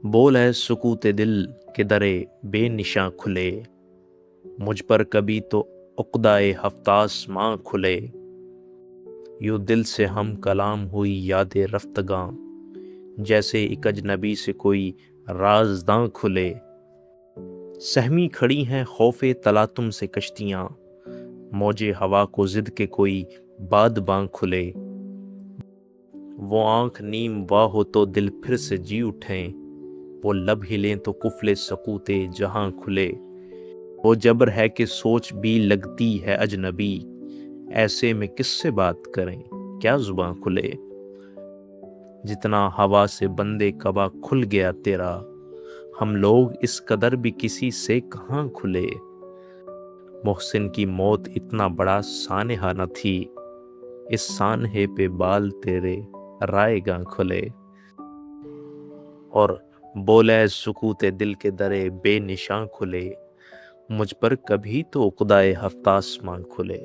بول ہے سکوت دل کے درے بے نشاں کھلے، مجھ پر کبھی تو عقدۂ ہفتاس ماں کھلے، یوں دل سے ہم کلام ہوئی یاد رفتگاں، جیسے ایک اجنبی سے کوئی رازداں کھلے، سہمی کھڑی ہیں خوف تلاطم سے کشتیاں، موجے ہوا کو ضد کے کوئی بادباں کھلے، وہ آنکھ نیم وا ہو تو دل پھر سے جی اٹھیں، وہ لب ہلیں تو قفل سکوت جہاں کھلے، وہ جبر ہے کہ سوچ بھی لگتی ہے اجنبی، ایسے میں کس سے بات کریں کیا زباں کھلے، جتنا ہوا سے بندے قبا کھل گیا تیرا، ہم لوگ اس قدر بھی کسی سے کہاں کھلے، محسن کی موت اتنا بڑا سانحہ نہ تھی، اس سانحے پہ بال تیرے رائے گاں کھلے، اور بولے سکوت دل کے درے بے نشاں کھلے، مجھ پر کبھی تو عقدۂ ہفتاس ماں کھلے۔